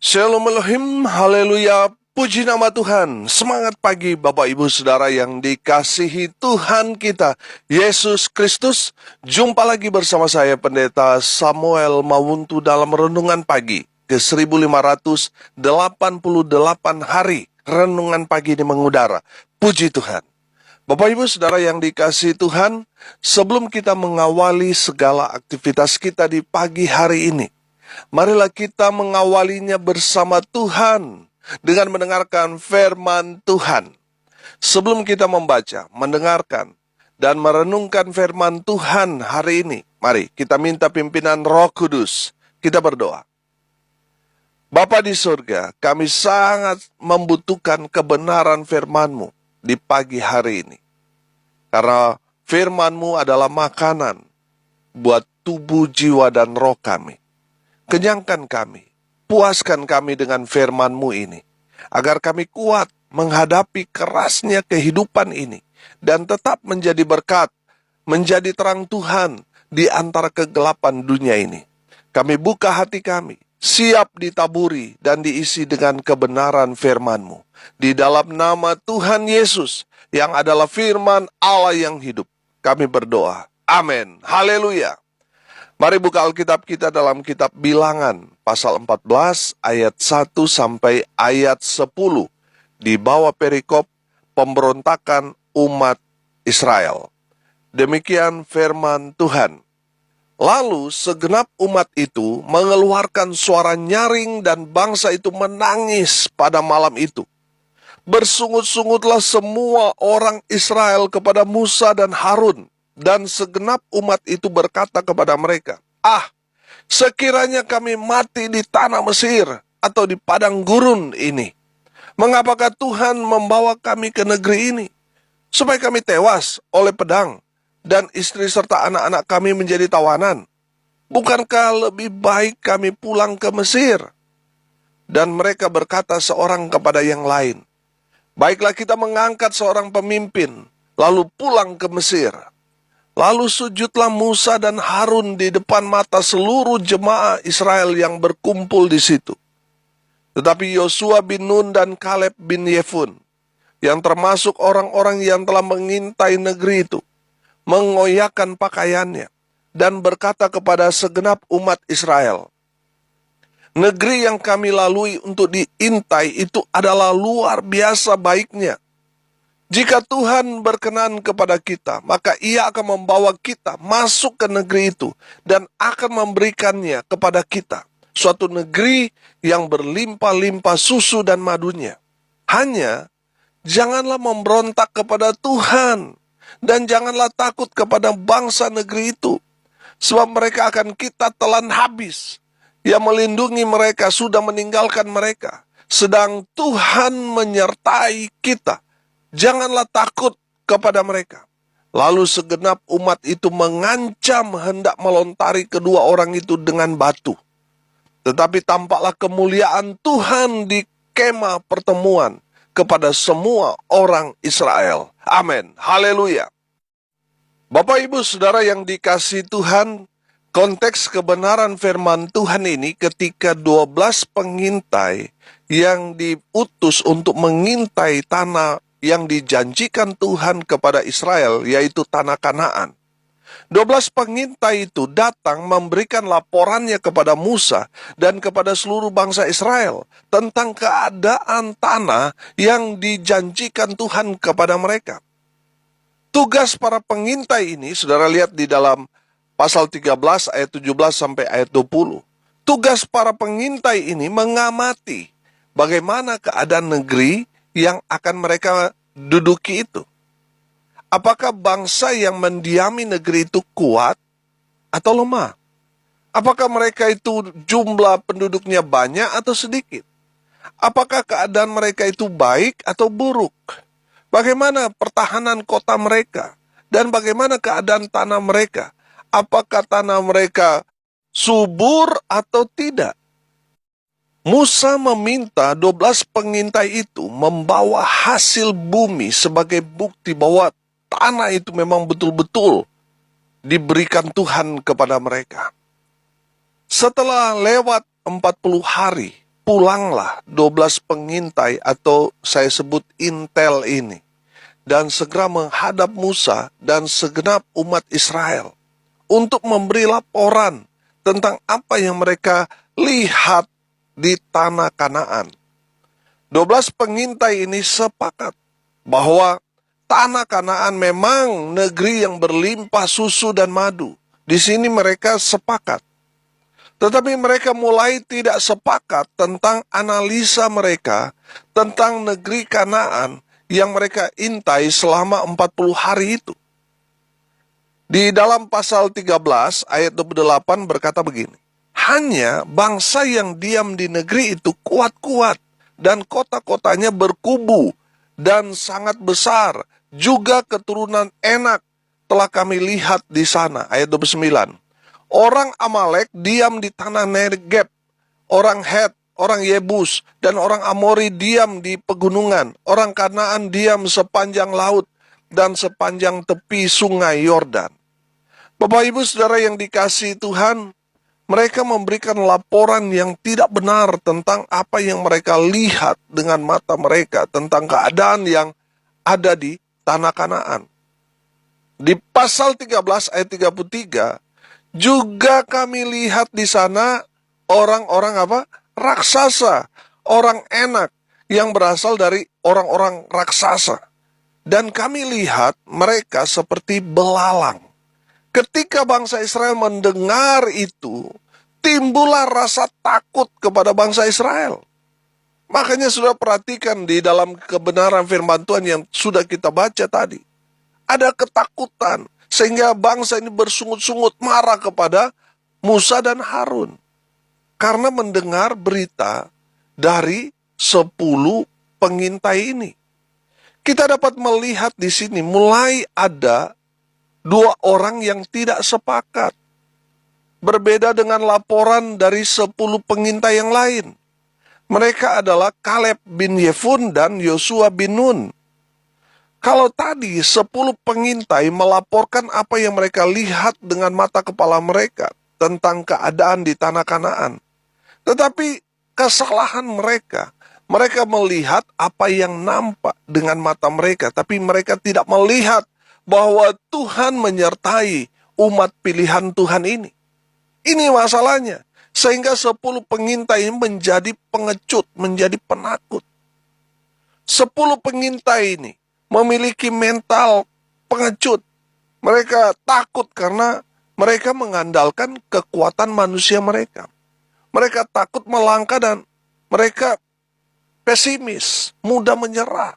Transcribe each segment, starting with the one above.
Shalom Elohim, haleluya, puji nama Tuhan. Semangat pagi Bapak Ibu Saudara yang dikasihi Tuhan kita, Yesus Kristus. Jumpa lagi bersama saya Pendeta Samuel Mawuntu dalam Renungan Pagi ke 1588 hari. Renungan pagi ini mengudara. Puji Tuhan. Bapak Ibu Saudara yang dikasihi Tuhan, sebelum kita mengawali segala aktivitas kita di pagi hari ini, marilah kita mengawalinya bersama Tuhan dengan mendengarkan firman Tuhan. Sebelum kita membaca, mendengarkan, dan merenungkan firman Tuhan hari ini, mari kita minta pimpinan Roh Kudus. Kita berdoa. Bapa di surga, kami sangat membutuhkan kebenaran firman-Mu di pagi hari ini. Karena firman-Mu adalah makanan buat tubuh, jiwa, dan roh kami. Kenyangkan kami, puaskan kami dengan firman-Mu ini, agar kami kuat menghadapi kerasnya kehidupan ini, dan tetap menjadi berkat, menjadi terang Tuhan di antara kegelapan dunia ini. Kami buka hati kami, siap ditaburi dan diisi dengan kebenaran firman-Mu. Di dalam nama Tuhan Yesus, yang adalah firman Allah yang hidup, kami berdoa. Amin. Haleluya. Mari buka Alkitab kita dalam kitab Bilangan, pasal 14, ayat 1 sampai ayat 10. Di bawah perikop pemberontakan umat Israel. Demikian firman Tuhan. Lalu segenap umat itu mengeluarkan suara nyaring dan bangsa itu menangis pada malam itu. Bersungut-sungutlah semua orang Israel kepada Musa dan Harun. Dan segenap umat itu berkata kepada mereka, sekiranya kami mati di tanah Mesir atau di padang gurun ini, mengapakah Tuhan membawa kami ke negeri ini? Supaya kami tewas oleh pedang, dan istri serta anak-anak kami menjadi tawanan. Bukankah lebih baik kami pulang ke Mesir? Dan mereka berkata seorang kepada yang lain, baiklah kita mengangkat seorang pemimpin, lalu pulang ke Mesir. Lalu sujudlah Musa dan Harun di depan mata seluruh jemaah Israel yang berkumpul di situ. Tetapi Yosua bin Nun dan Kaleb bin Yefun, yang termasuk orang-orang yang telah mengintai negeri itu, mengoyakkan pakaiannya dan berkata kepada segenap umat Israel, negeri yang kami lalui untuk diintai itu adalah luar biasa baiknya. Jika Tuhan berkenan kepada kita, maka Ia akan membawa kita masuk ke negeri itu dan akan memberikannya kepada kita, suatu negeri yang berlimpah-limpah susu dan madunya. Hanya janganlah memberontak kepada Tuhan dan janganlah takut kepada bangsa negeri itu, sebab mereka akan kita telan habis. Yang melindungi mereka sudah meninggalkan mereka, sedang Tuhan menyertai kita. Janganlah takut kepada mereka. Lalu segenap umat itu mengancam hendak melontari kedua orang itu dengan batu. Tetapi tampaklah kemuliaan Tuhan di kemah pertemuan kepada semua orang Israel. Amin. Haleluya. Bapak Ibu Saudara yang dikasihi Tuhan, konteks kebenaran firman Tuhan ini ketika 12 pengintai yang diutus untuk mengintai tanah yang dijanjikan Tuhan kepada Israel, yaitu tanah Kanaan. 12 pengintai itu datang memberikan laporannya kepada Musa dan kepada seluruh bangsa Israel tentang keadaan tanah yang dijanjikan Tuhan kepada mereka. Tugas para pengintai ini, saudara lihat di dalam pasal 13 ayat 17 sampai ayat 20. Tugas para pengintai ini mengamati bagaimana keadaan negeri yang akan mereka duduki itu. Apakah bangsa yang mendiami negeri itu kuat atau lemah? Apakah mereka itu jumlah penduduknya banyak atau sedikit? Apakah keadaan mereka itu baik atau buruk? Bagaimana pertahanan kota mereka? Dan bagaimana keadaan tanah mereka? Apakah tanah mereka subur atau tidak? Musa meminta 12 pengintai itu membawa hasil bumi sebagai bukti bahwa tanah itu memang betul-betul diberikan Tuhan kepada mereka. Setelah lewat 40 hari, pulanglah 12 pengintai atau saya sebut intel ini, dan segera menghadap Musa dan segenap umat Israel untuk memberi laporan tentang apa yang mereka lihat di tanah Kanaan. 12 pengintai ini sepakat bahwa tanah Kanaan memang negeri yang berlimpah susu dan madu. Di sini mereka sepakat. Tetapi mereka mulai tidak sepakat tentang analisa mereka tentang negeri Kanaan yang mereka intai selama 40 hari itu. Di dalam pasal 13 ayat 28 berkata begini, hanya bangsa yang diam di negeri itu kuat-kuat dan kota-kotanya berkubu dan sangat besar, juga keturunan Enak telah kami lihat di sana. Ayat 29. Orang Amalek diam di tanah Negeb, orang Het, orang Yebus, dan orang Amori diam di pegunungan, orang Kanaan diam sepanjang laut dan sepanjang tepi sungai Yordan. Bapak Ibu Saudara yang dikasihi Tuhan, mereka memberikan laporan yang tidak benar tentang apa yang mereka lihat dengan mata mereka, tentang keadaan yang ada di tanah Kanaan. Di pasal 13 ayat 33, juga kami lihat di sana orang-orang apa? Raksasa, orang Enak yang berasal dari orang-orang raksasa. Dan kami lihat mereka seperti belalang. Ketika bangsa Israel mendengar itu, timbullah rasa takut kepada bangsa Israel. Makanya sudah perhatikan di dalam kebenaran firman Tuhan yang sudah kita baca tadi. Ada ketakutan, sehingga bangsa ini bersungut-sungut marah kepada Musa dan Harun. Karena mendengar berita dari 10 pengintai ini. Kita dapat melihat di sini mulai ada 2 orang yang tidak sepakat. Berbeda dengan laporan dari 10 pengintai yang lain. Mereka adalah Kaleb bin Yefun dan Yosua bin Nun. Kalau tadi 10 pengintai melaporkan apa yang mereka lihat dengan mata kepala mereka tentang keadaan di tanah Kanaan. Tetapi kesalahan mereka melihat apa yang nampak dengan mata mereka, tapi mereka tidak melihat bahwa Tuhan menyertai umat pilihan Tuhan ini. Ini masalahnya. Sehingga 10 pengintai menjadi pengecut, menjadi penakut. 10 pengintai ini memiliki mental pengecut. Mereka takut karena mereka mengandalkan kekuatan manusia mereka. Mereka takut melangkah dan mereka pesimis, mudah menyerah.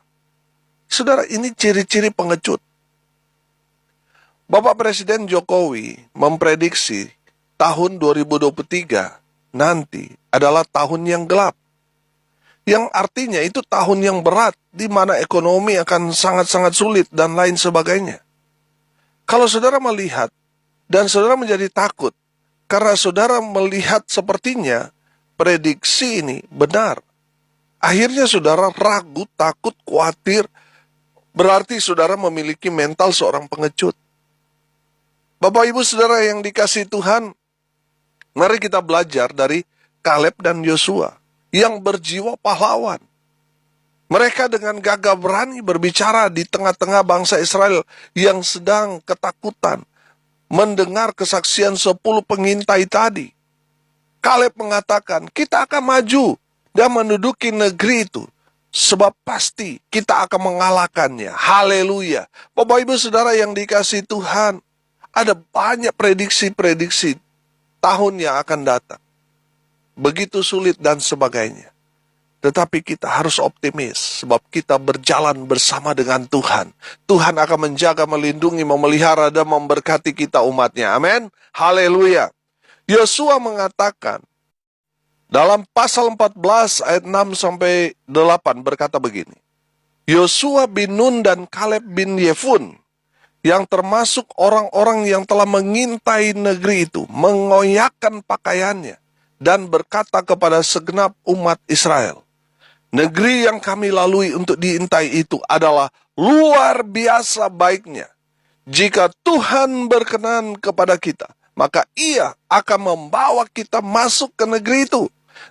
Saudara, ini ciri-ciri pengecut. Bapak Presiden Jokowi memprediksi tahun 2023 nanti adalah tahun yang gelap. Yang artinya itu tahun yang berat, di mana ekonomi akan sangat-sangat sulit dan lain sebagainya. Kalau saudara melihat, dan saudara menjadi takut, karena saudara melihat sepertinya prediksi ini benar. Akhirnya saudara ragu, takut, khawatir, berarti saudara memiliki mental seorang pengecut. Bapak Ibu Saudara yang dikasihi Tuhan, mari kita belajar dari Kaleb dan Yosua yang berjiwa pahlawan. Mereka dengan gagah berani berbicara di tengah-tengah bangsa Israel yang sedang ketakutan mendengar kesaksian 10 pengintai tadi. Kaleb mengatakan, kita akan maju dan menduduki negeri itu, sebab pasti kita akan mengalahkannya. Haleluya. Bapak Ibu Saudara yang dikasihi Tuhan, ada banyak prediksi-prediksi tahun yang akan datang. Begitu sulit dan sebagainya. Tetapi kita harus optimis, sebab kita berjalan bersama dengan Tuhan. Tuhan akan menjaga, melindungi, memelihara, dan memberkati kita umatnya. Amin. Haleluya. Yosua mengatakan, dalam pasal 14 ayat 6-8 berkata begini. Yosua bin Nun dan Kaleb bin Yefun, yang termasuk orang-orang yang telah mengintai negeri itu, mengoyakkan pakaiannya, dan berkata kepada segenap umat Israel, negeri yang kami lalui untuk diintai itu adalah luar biasa baiknya. Jika Tuhan berkenan kepada kita, maka Ia akan membawa kita masuk ke negeri itu.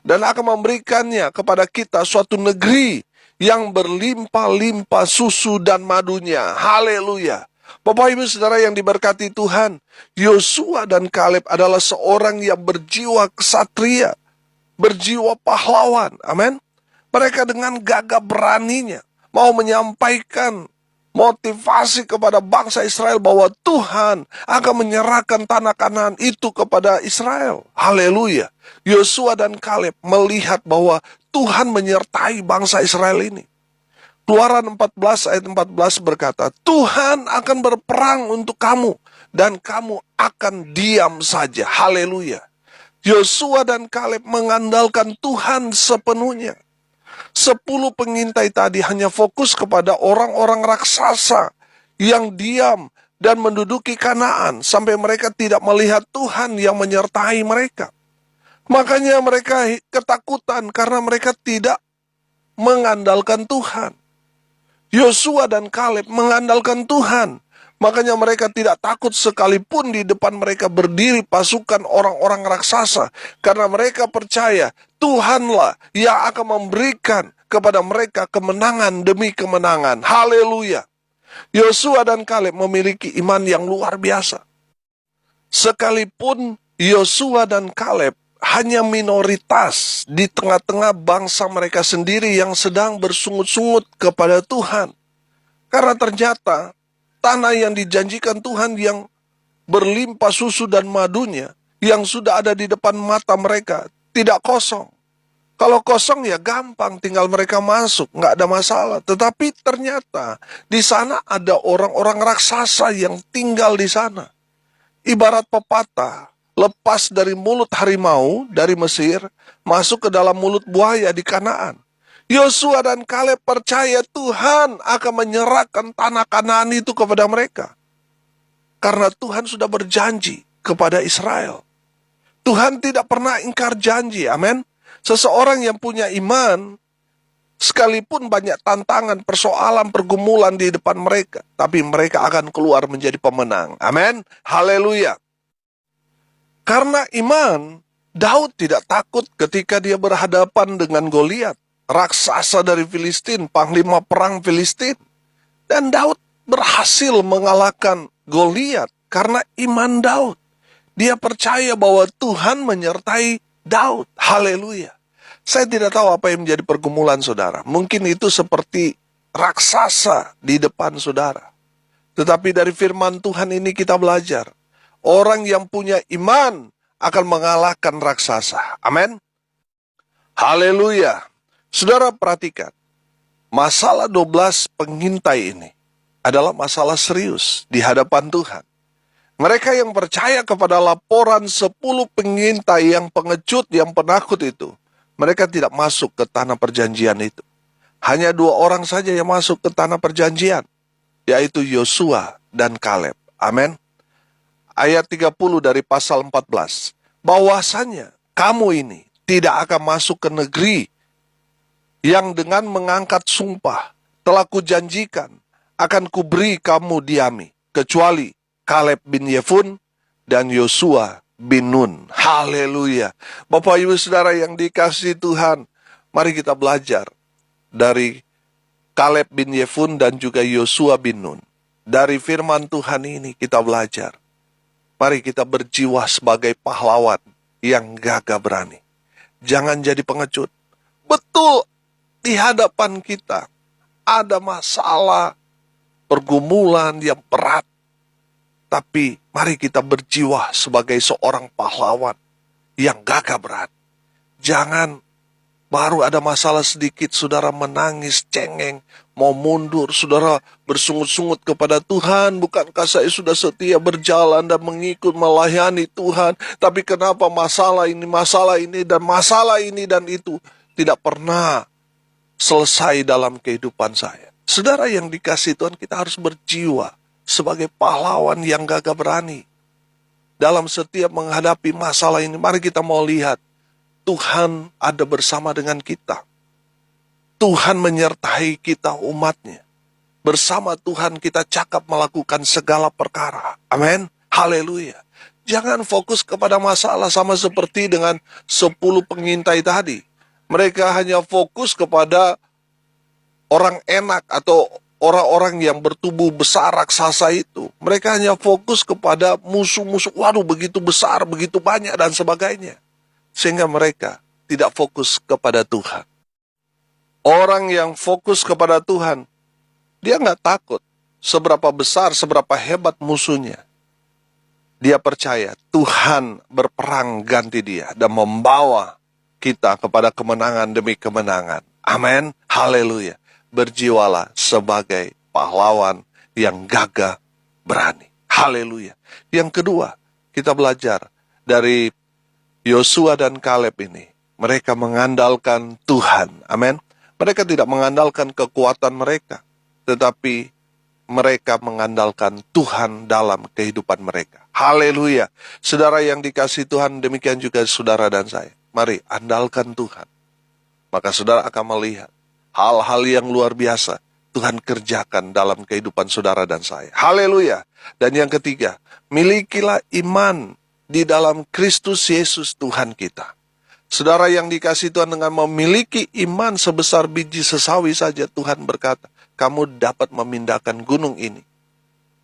dan akan memberikannya kepada kita suatu negeri yang berlimpah-limpah susu dan madunya. Haleluya. Bapak Ibu Saudara yang diberkati Tuhan, Yosua dan Kaleb adalah seorang yang berjiwa kesatria, berjiwa pahlawan. Amin. Mereka dengan gagah beraninya mau menyampaikan motivasi kepada bangsa Israel bahwa Tuhan akan menyerahkan tanah Kanaan itu kepada Israel. Haleluya. Yosua dan Kaleb melihat bahwa Tuhan menyertai bangsa Israel ini. Keluaran 14 ayat 14 berkata, Tuhan akan berperang untuk kamu dan kamu akan diam saja. Haleluya. Yosua dan Kaleb mengandalkan Tuhan sepenuhnya. 10 pengintai tadi hanya fokus kepada orang-orang raksasa yang diam dan menduduki Kanaan sampai mereka tidak melihat Tuhan yang menyertai mereka. Makanya mereka ketakutan karena mereka tidak mengandalkan Tuhan. Yosua dan Kaleb mengandalkan Tuhan. Makanya mereka tidak takut sekalipun di depan mereka berdiri pasukan orang-orang raksasa. Karena mereka percaya Tuhanlah yang akan memberikan kepada mereka kemenangan demi kemenangan. Haleluya. Yosua dan Kaleb memiliki iman yang luar biasa. Sekalipun Yosua dan Kaleb hanya minoritas di tengah-tengah bangsa mereka sendiri yang sedang bersungut-sungut kepada Tuhan. Karena ternyata tanah yang dijanjikan Tuhan yang berlimpah susu dan madunya, yang sudah ada di depan mata mereka, tidak kosong. Kalau kosong ya gampang, tinggal mereka masuk, nggak ada masalah. Tetapi ternyata di sana ada orang-orang raksasa yang tinggal di sana. Ibarat pepatah, lepas dari mulut harimau dari Mesir, masuk ke dalam mulut buaya di Kanaan. Yosua dan Kaleb percaya Tuhan akan menyerahkan tanah Kanaan itu kepada mereka. Karena Tuhan sudah berjanji kepada Israel. Tuhan tidak pernah ingkar janji, amin. Seseorang yang punya iman, sekalipun banyak tantangan, persoalan, pergumulan di depan mereka, tapi mereka akan keluar menjadi pemenang. Amin. Haleluya. Karena iman, Daud tidak takut ketika dia berhadapan dengan Goliat, raksasa dari Filistin, panglima perang Filistin. Dan Daud berhasil mengalahkan Goliat karena iman Daud. Dia percaya bahwa Tuhan menyertai Daud. Haleluya. Saya tidak tahu apa yang menjadi pergumulan saudara. Mungkin itu seperti raksasa di depan saudara. Tetapi dari firman Tuhan ini kita belajar. Orang yang punya iman akan mengalahkan raksasa. Amin. Haleluya. Saudara perhatikan, masalah 12 pengintai ini adalah masalah serius di hadapan Tuhan. Mereka yang percaya kepada laporan 10 pengintai yang pengecut, yang penakut itu, mereka tidak masuk ke tanah perjanjian itu. Hanya 2 orang saja yang masuk ke tanah perjanjian, yaitu Yosua dan Kaleb. Amin. Ayat 30 dari pasal 14. Bahwasanya kamu ini tidak akan masuk ke negeri yang dengan mengangkat sumpah telah kujanjikan akan kuberi kamu diami, kecuali Kaleb bin Yefun dan Yosua bin Nun. Haleluya. Bapak Ibu Saudara yang dikasihi Tuhan, mari kita belajar dari Kaleb bin Yefun dan juga Yosua bin Nun. Dari firman Tuhan ini kita belajar. Mari kita berjiwa sebagai pahlawan yang gagah berani. Jangan jadi pengecut. Betul, di hadapan kita ada masalah, pergumulan yang berat. Tapi mari kita berjiwa sebagai seorang pahlawan yang gagah berani. Jangan baru ada masalah sedikit, saudara menangis, cengeng, mau mundur, saudara bersungut-sungut kepada Tuhan. Bukankah saya sudah setia berjalan dan mengikut melayani Tuhan? Tapi kenapa masalah ini dan itu tidak pernah selesai dalam kehidupan saya. Saudara yang dikasihi Tuhan, kita harus berjiwa sebagai pahlawan yang gagah berani. Dalam setiap menghadapi masalah ini, mari kita mau lihat, Tuhan ada bersama dengan kita. Tuhan menyertai kita umatnya. Bersama Tuhan kita cakap melakukan segala perkara. Amin. Haleluya. Jangan fokus kepada masalah sama seperti dengan 10 pengintai tadi. Mereka hanya fokus kepada orang enak atau orang-orang yang bertubuh besar raksasa itu. Mereka hanya fokus kepada musuh-musuh. Waduh, begitu besar, begitu banyak, dan sebagainya. Sehingga mereka tidak fokus kepada Tuhan. Orang yang fokus kepada Tuhan, dia nggak takut seberapa besar, seberapa hebat musuhnya. Dia percaya Tuhan berperang ganti dia dan membawa kita kepada kemenangan demi kemenangan. Amin. Haleluya. Berjiwalah sebagai pahlawan yang gagah berani. Haleluya. Yang kedua, kita belajar dari Yosua dan Kaleb ini. Mereka mengandalkan Tuhan. Amin. Mereka tidak mengandalkan kekuatan mereka, tetapi mereka mengandalkan Tuhan dalam kehidupan mereka. Haleluya. Saudara yang dikasihi Tuhan, demikian juga saudara dan saya. Mari andalkan Tuhan. Maka saudara akan melihat hal-hal yang luar biasa Tuhan kerjakan dalam kehidupan saudara dan saya. Haleluya. Dan yang ketiga, milikilah iman di dalam Kristus Yesus Tuhan kita. Saudara yang dikasihi Tuhan, dengan memiliki iman sebesar biji sesawi saja, Tuhan berkata, kamu dapat memindahkan gunung ini,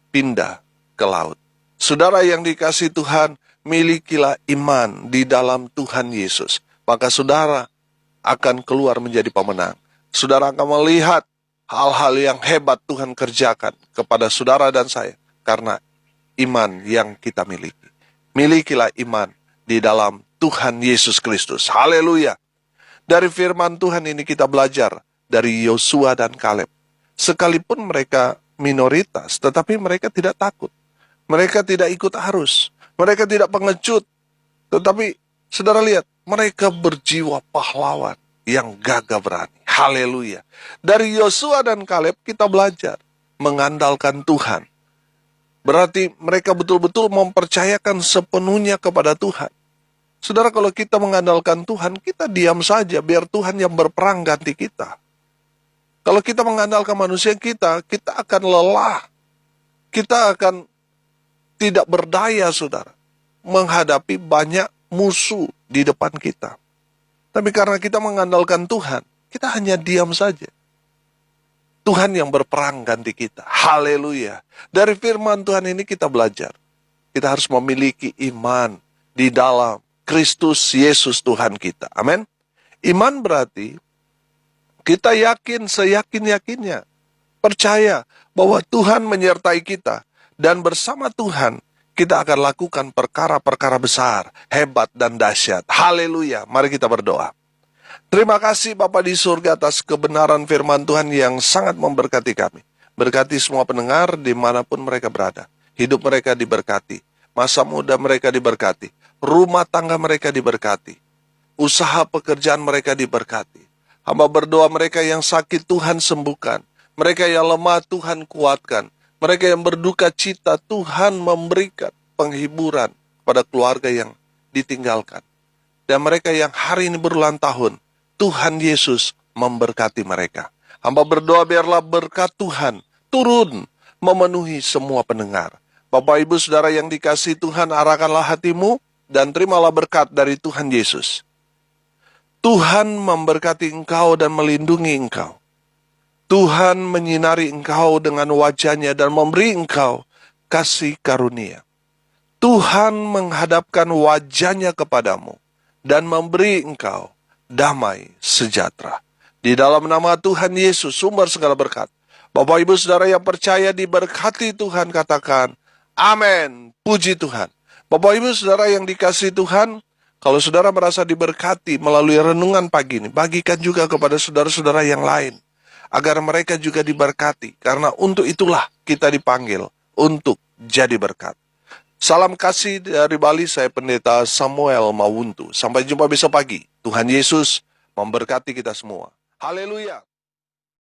pindah ke laut. Saudara yang dikasihi Tuhan, milikilah iman di dalam Tuhan Yesus. Maka saudara akan keluar menjadi pemenang. Saudara akan melihat hal-hal yang hebat Tuhan kerjakan kepada saudara dan saya, karena iman yang kita miliki. Milikilah iman di dalam Tuhan Yesus Kristus. Haleluya. Dari firman Tuhan ini kita belajar dari Yosua dan Kaleb. Sekalipun mereka minoritas, tetapi mereka tidak takut. Mereka tidak ikut arus. Mereka tidak pengecut. Tetapi saudara lihat, mereka berjiwa pahlawan yang gagah berani. Haleluya. Dari Yosua dan Kaleb kita belajar mengandalkan Tuhan. Berarti mereka betul-betul mempercayakan sepenuhnya kepada Tuhan. Saudara, kalau kita mengandalkan Tuhan, kita diam saja, biar Tuhan yang berperang ganti kita. Kalau kita mengandalkan manusia kita akan lelah. Kita akan tidak berdaya, saudara, menghadapi banyak musuh di depan kita. Tapi karena kita mengandalkan Tuhan, kita hanya diam saja. Tuhan yang berperang ganti kita. Haleluya. Dari firman Tuhan ini kita belajar. Kita harus memiliki iman di dalam Kristus Yesus Tuhan kita. Amin. Iman berarti kita yakin seyakin-yakinnya, percaya bahwa Tuhan menyertai kita, dan bersama Tuhan kita akan lakukan perkara-perkara besar, hebat dan dahsyat. Haleluya. Mari kita berdoa. Terima kasih Bapa di surga atas kebenaran firman Tuhan yang sangat memberkati kami. Berkati semua pendengar dimanapun mereka berada. Hidup mereka diberkati. Masa muda mereka diberkati. Rumah tangga mereka diberkati. Usaha pekerjaan mereka diberkati. Hamba berdoa mereka yang sakit Tuhan sembuhkan. Mereka yang lemah Tuhan kuatkan. Mereka yang berduka cita Tuhan memberikan penghiburan pada keluarga yang ditinggalkan. Dan mereka yang hari ini berulang tahun, Tuhan Yesus memberkati mereka. Hamba berdoa biarlah berkat Tuhan turun memenuhi semua pendengar. Bapak Ibu Saudara yang dikasihi Tuhan, arahkanlah hatimu dan terimalah berkat dari Tuhan Yesus. Tuhan memberkati engkau dan melindungi engkau. Tuhan menyinari engkau dengan wajah-Nya dan memberi engkau kasih karunia. Tuhan menghadapkan wajah-Nya kepadamu dan memberi engkau damai sejahtera. Di dalam nama Tuhan Yesus, sumber segala berkat. Bapak Ibu Saudara yang percaya diberkati Tuhan, katakan amin. Puji Tuhan. Bapak Ibu Saudara yang dikasihi Tuhan, kalau saudara merasa diberkati melalui renungan pagi ini, bagikan juga kepada saudara-saudara yang lain, agar mereka juga diberkati. Karena untuk itulah kita dipanggil untuk jadi berkat. Salam kasih dari Bali, saya Pendeta Samuel Mawuntu. Sampai jumpa besok pagi. Tuhan Yesus memberkati kita semua. Haleluya.